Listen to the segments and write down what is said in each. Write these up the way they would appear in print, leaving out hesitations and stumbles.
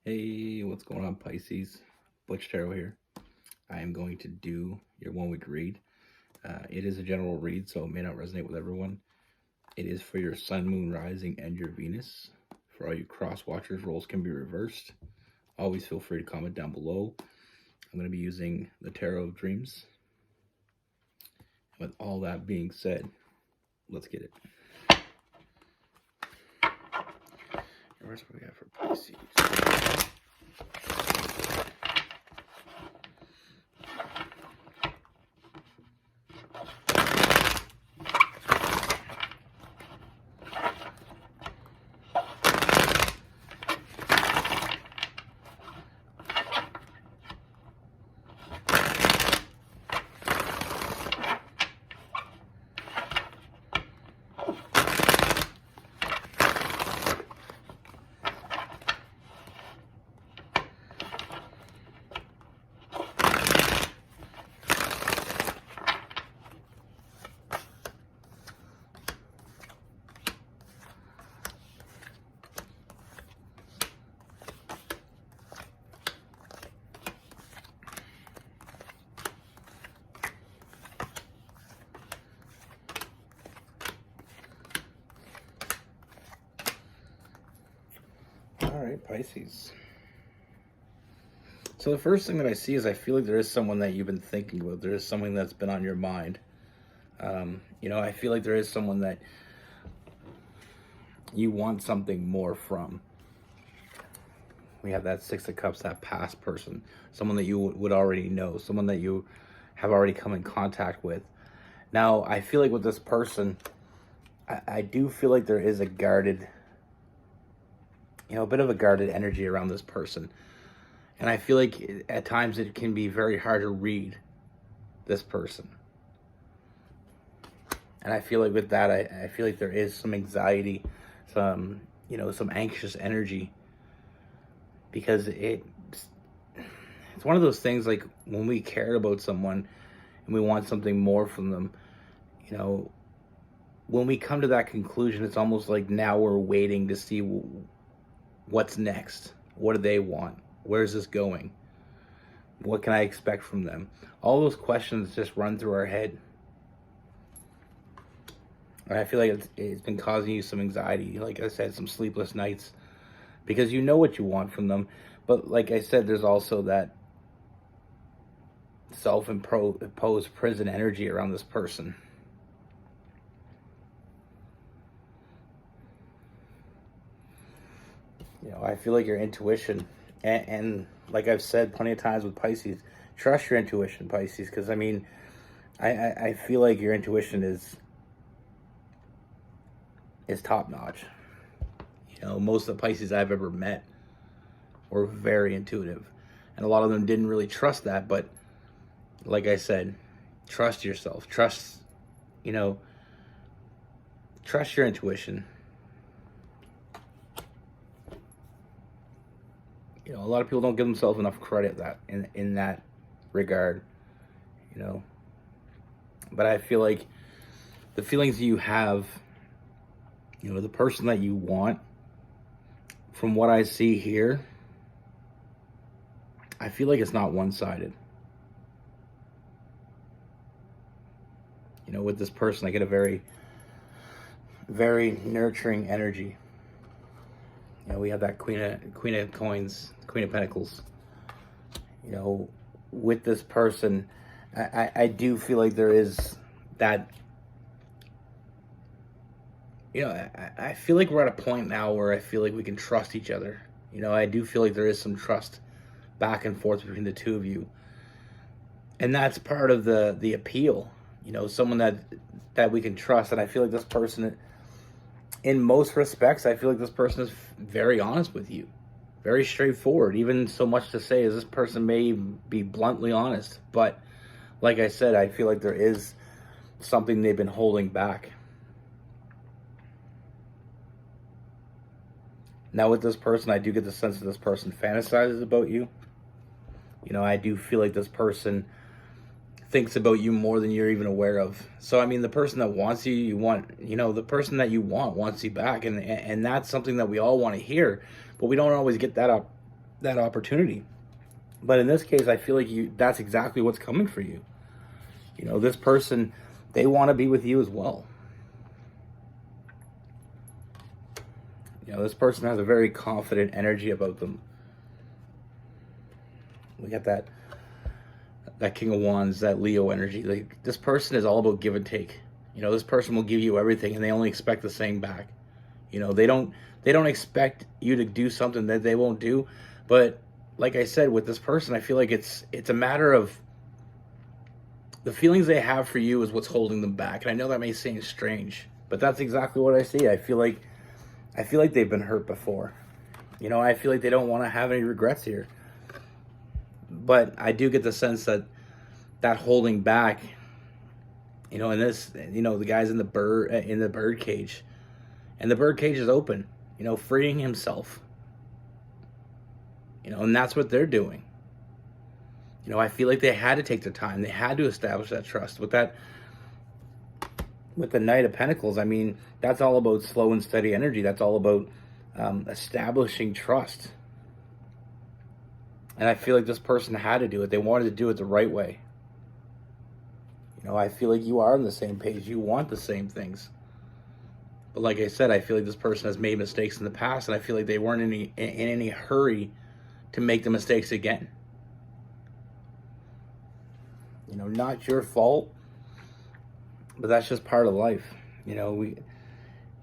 Hey, what's going on, Pisces? Butch here. I am going to do your 1 week read. It is a general read, so it may not resonate with everyone. It is for your Sun, Moon, Rising, and your Venus. For all you cross watchers, roles can be reversed. Always feel free to comment down below. I'm going to be using the Tarot of Dreams. With all that being said, let's get it. Where's what we have for Pisces? All right, Pisces. So the first thing that I see is I feel like there is someone that you've been thinking about. There is someone that's been on your mind. I feel like there is someone that you want something more from. We have that Six of Cups, that past person, someone that you would already know, someone that you have already come in contact with. Now, I feel like with this person, I do feel like there is a guarded, a bit of a guarded energy around this person. And I feel like at times it can be very hard to read this person. And I feel like with that, I feel like there is some anxiety, some anxious energy. Because it's one of those things, like when we care about someone and we want something more from them, when we come to that conclusion, it's almost like now we're waiting to see what's next. What do they want? Where's this going? What can I expect from them? All those questions just run through our head. And I feel like it's been causing you some anxiety. Like I said, some sleepless nights. Because you know what you want from them. But like I said, there's also that self-imposed prison energy around this person. I feel like your intuition, and like I've said plenty of times with Pisces, trust your intuition, Pisces, because I feel like your intuition is top-notch. Most of the Pisces I've ever met were very intuitive, and a lot of them didn't really trust that. But like I said, trust yourself, trust your intuition. A lot of people don't give themselves enough credit in that regard, but I feel like the feelings you have, the person that you want, from what I see here, I feel like it's not one-sided. With this person, I get a very, very nurturing energy. We have that Queen of Coins, Queen of Pentacles. With this person, I do feel like there is that. I feel like we're at a point now where I feel like we can trust each other. I do feel like there is some trust back and forth between the two of you. And that's part of the appeal. Someone that we can trust. And I feel like this person, in most respects, I feel like this person is very honest with you. Very straightforward. Even so much to say as this person may be bluntly honest. But like I said, I feel like there is something they've been holding back. Now with this person, I do get the sense that this person fantasizes about you. I do feel like this person thinks about you more than you're even aware of. So, the person that wants you, the person that you want wants you back. And that's something that we all want to hear. But we don't always get that that opportunity. But in this case, I feel like that's exactly what's coming for you. You know, this person, they want to be with you as well. You know, this person has a very confident energy about them. We got that King of Wands, that Leo energy. Like, this person is all about give and take. You know, this person will give you everything and they only expect the same back. You know, they don't expect you to do something that they won't do. But like I said, with this person, I feel like it's a matter of the feelings they have for you is what's holding them back. And I know that may seem strange, but that's exactly what I see. I feel like they've been hurt before. You know, I feel like they don't want to have any regrets here. But I do get the sense that holding back, you know, in this, you know, the guy's in the bird cage, and the bird cage is open, you know, freeing himself. You know, and that's what they're doing. You know, I feel like they had to take their time. They had to establish that trust. With the Knight of Pentacles, I mean, that's all about slow and steady energy. That's all about establishing trust. And I feel like this person had to do it. They wanted to do it the right way. You know, I feel like you are on the same page. You want the same things. But like I said, I feel like this person has made mistakes in the past, and I feel like they weren't in any hurry to make the mistakes again. You know, not your fault, but that's just part of life. You know,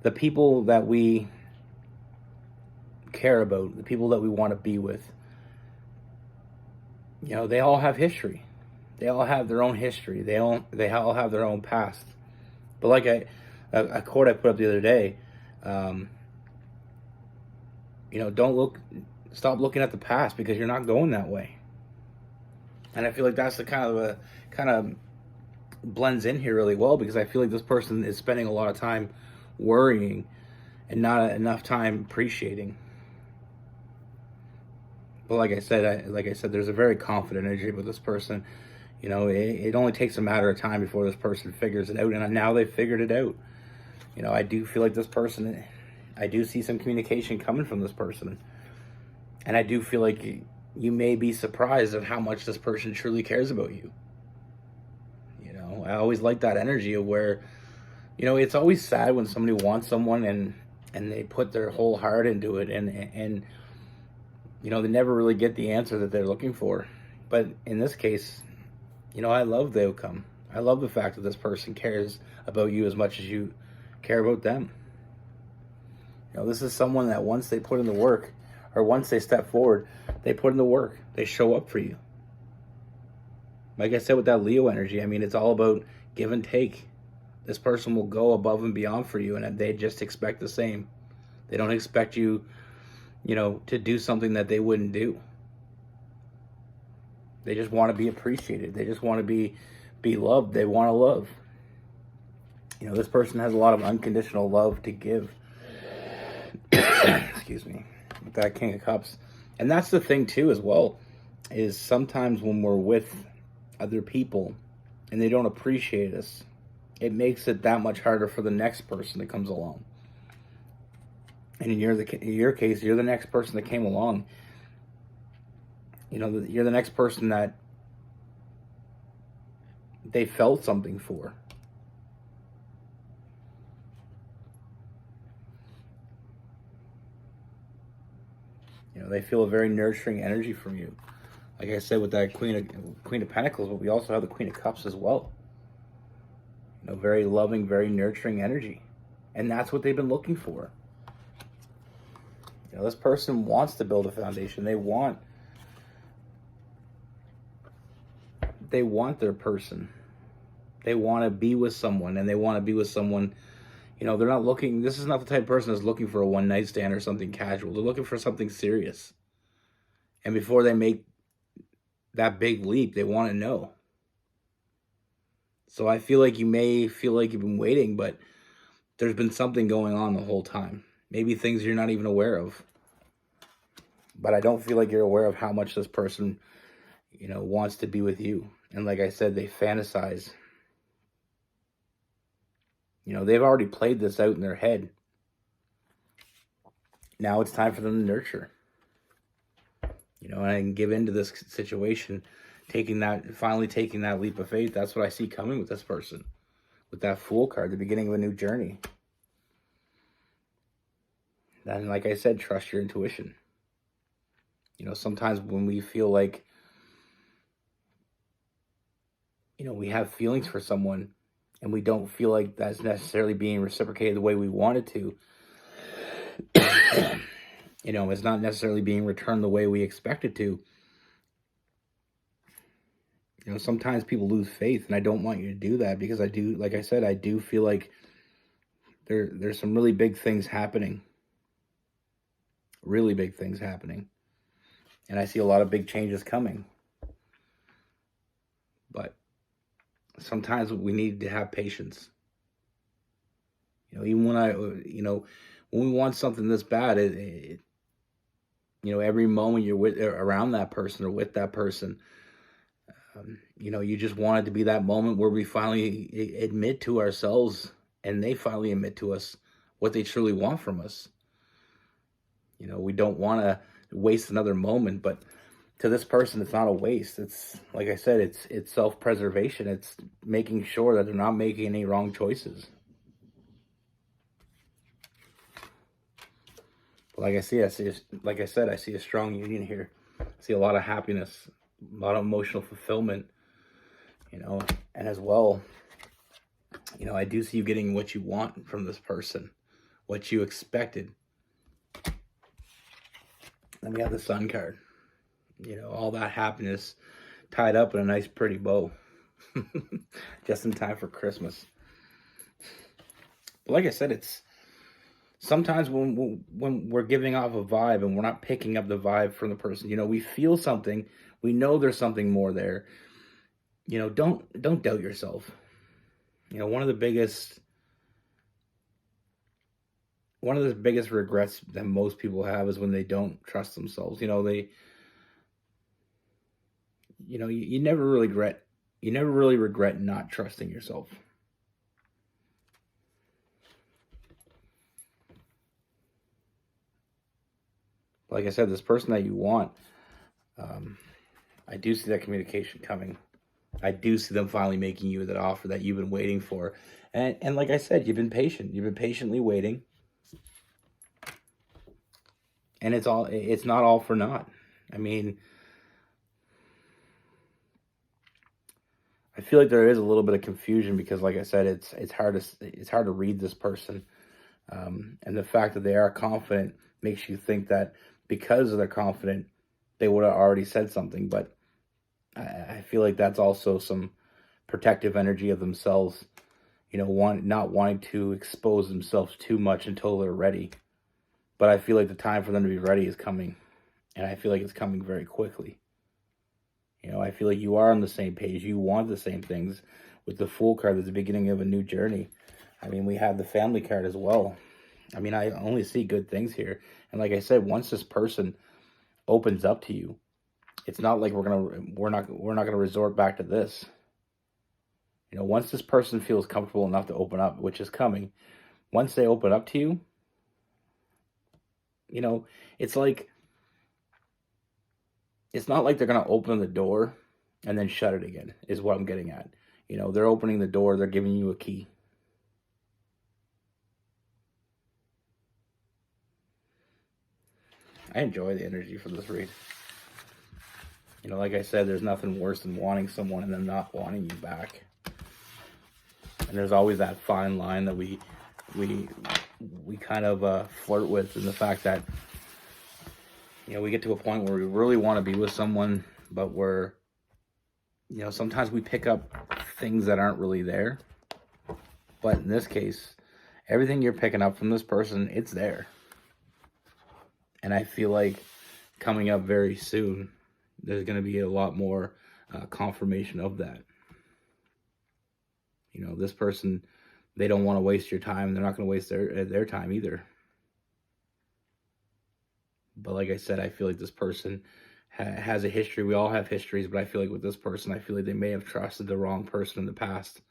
the people that we care about, the people that we want to be with, you know, they all have history. They all have their own history. They all have their own past. But like a quote I put up the other day, you know, stop looking at the past, because you're not going that way. And I feel like that's the kind of blends in here really well, because I feel like this person is spending a lot of time worrying and not enough time appreciating. But like I said, there's a very confident energy with this person. You know, it only takes a matter of time before this person figures it out, and now they've figured it out. You know, I do feel like this person, I do see some communication coming from this person, and I do feel like you may be surprised at how much this person truly cares about you. You know, I always like that energy of where, you know, it's always sad when somebody wants someone and they put their whole heart into it, and you know, they never really get the answer that they're looking for. But in this case, you know, I love the outcome. I love the fact that this person cares about you as much as you care about them. You know, this is someone that once they put in the work, or once they step forward, they put in the work. They show up for you. Like I said, with that Leo energy, I mean, it's all about give and take. This person will go above and beyond for you, and they just expect the same. They don't expect you, you know, to do something that they wouldn't do. They just want to be appreciated. They just want to be loved. They want to love. You know, this person has a lot of unconditional love to give. Excuse me. With that King of Cups. And that's the thing too as well, is sometimes when we're with other people and they don't appreciate us, it makes it that much harder for the next person that comes along. And in your case, you're the next person that came along. You know, you're the next person that they felt something for. You know, they feel a very nurturing energy from you. Like I said, with that Queen of Pentacles, but we also have the Queen of Cups as well. You know, very loving, very nurturing energy. And that's what they've been looking for. You know, this person wants to build a foundation. They want their person. They want to be with someone, and they want to be with someone. You know, they're not looking, this is not the type of person that's looking for a one night stand or something casual. They're looking for something serious. And before they make that big leap, they want to know. So I feel like you may feel like you've been waiting, but there's been something going on the whole time. Maybe things you're not even aware of. But I don't feel like you're aware of how much this person, you know, wants to be with you. And like I said, they fantasize. You know, they've already played this out in their head. Now it's time for them to nurture. and I can give into this situation, finally taking that leap of faith. That's what I see coming with this person, with that Fool card, the beginning of a new journey. And like I said, trust your intuition. Sometimes when we feel like, we have feelings for someone and we don't feel like that's necessarily being reciprocated the way we want it to, it's not necessarily being returned the way we expect it to. Sometimes people lose faith, and I don't want you to do that, because I do, like I said, I do feel like there's some really big things happening. Really big things happening. And I see a lot of big changes coming. But sometimes we need to have patience. Even when we want something this bad, every moment you're around that person or with that person, you just want it to be that moment where we finally admit to ourselves, and they finally admit to us what they truly want from us. We don't want to waste another moment, but to this person, it's not a waste. It's, like I said, it's self-preservation. It's making sure that they're not making any wrong choices. Like I see a strong union here. I see a lot of happiness, a lot of emotional fulfillment, and as well, I do see you getting what you want from this person, what you expected. Then we have the Sun card. All that happiness tied up in a nice, pretty bow, just in time for Christmas. But like I said, it's sometimes when we're giving off a vibe and we're not picking up the vibe from the person, we feel something, we know there's something more there. Don't doubt yourself. One of the biggest regrets that most people have is when they don't trust themselves. You never really regret not trusting yourself. Like I said, this person that you want, I do see that communication coming. I do see them finally making you that offer that you've been waiting for. And like I said, you've been patient. You've been patiently waiting. And it's not all for naught. I mean, I feel like there is a little bit of confusion because, like I said, it's hard to read this person, and the fact that they are confident makes you think that because they're confident, they would have already said something. But I feel like that's also some protective energy of themselves, not wanting to expose themselves too much until they're ready. But I feel like the time for them to be ready is coming, and I feel like it's coming very quickly. I feel like you are on the same page. You want the same things. With the Fool card, that's the beginning of a new journey. I mean, we have the Family card as well. I mean, I only see good things here. And like I said, once this person opens up to you, it's not like we're not gonna resort back to this. Once this person feels comfortable enough to open up, which is coming, once they open up to you, it's like, it's not like they're going to open the door and then shut it again, is what I'm getting at. They're opening the door, they're giving you a key. I enjoy the energy for this read. Like I said, there's nothing worse than wanting someone and them not wanting you back. And there's always that fine line that we kind of flirt with, in the fact that we get to a point where we really want to be with someone, but sometimes we pick up things that aren't really there. But in this case, everything you're picking up from this person, it's there. And I feel like coming up very soon, there's going to be a lot more confirmation of that. This person, they don't want to waste your time. They're not going to waste their time either. But like I said, I feel like this person has a history. We all have histories, but I feel like with this person, I feel like they may have trusted the wrong person in the past.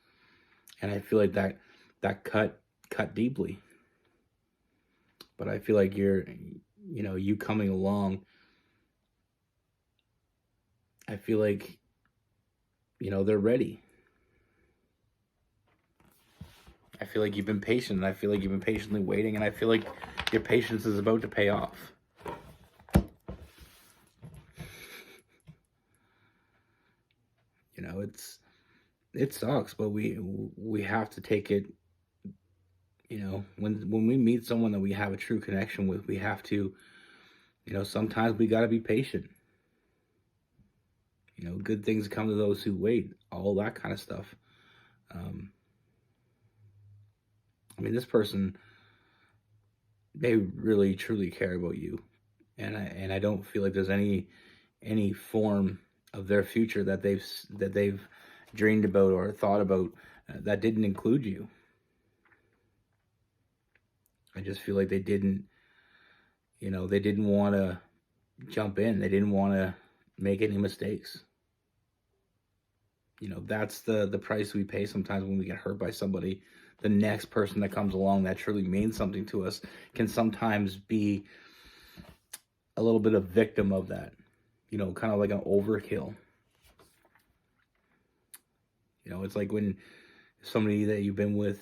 And I feel like that cut deeply. But I feel like you coming along I feel like, they're ready. I feel like you've been patient, and I feel like you've been patiently waiting, and I feel like your patience is about to pay off. It sucks, but we have to take it. When we meet someone that we have a true connection with, we have to. Sometimes we got to be patient. Good things come to those who wait. All that kind of stuff. Um, this person, they really truly care about you, and I don't feel like there's any form of their future that they've dreamed about or thought about that didn't include you. I just feel like they didn't want to jump in. They didn't want to make any mistakes. That's the price we pay sometimes when we get hurt by somebody. The next person that comes along that truly means something to us can sometimes be a little bit of victim of that. Kind of like an overkill. It's like when somebody that you've been with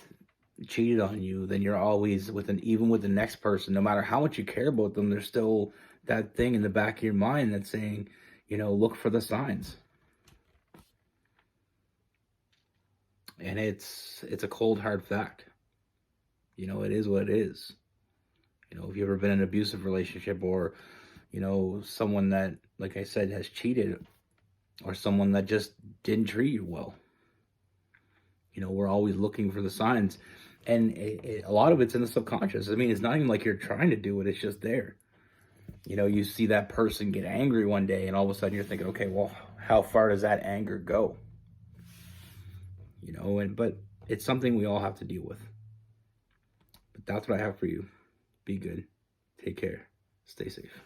cheated on you, then you're always even with the next person, no matter how much you care about them, there's still that thing in the back of your mind that's saying, look for the signs. And it's a cold hard fact. It is what it is. If you've ever been in an abusive relationship, or someone that, like I said, has cheated, or someone that just didn't treat you well, we're always looking for the signs. And a lot of it's in the subconscious. It's not even like you're trying to do it, it's just there. You see that person get angry one day, and all of a sudden you're thinking, okay, well, how far does that anger go? But it's something we all have to deal with. But that's what I have for you. Be good. Take care. Stay safe.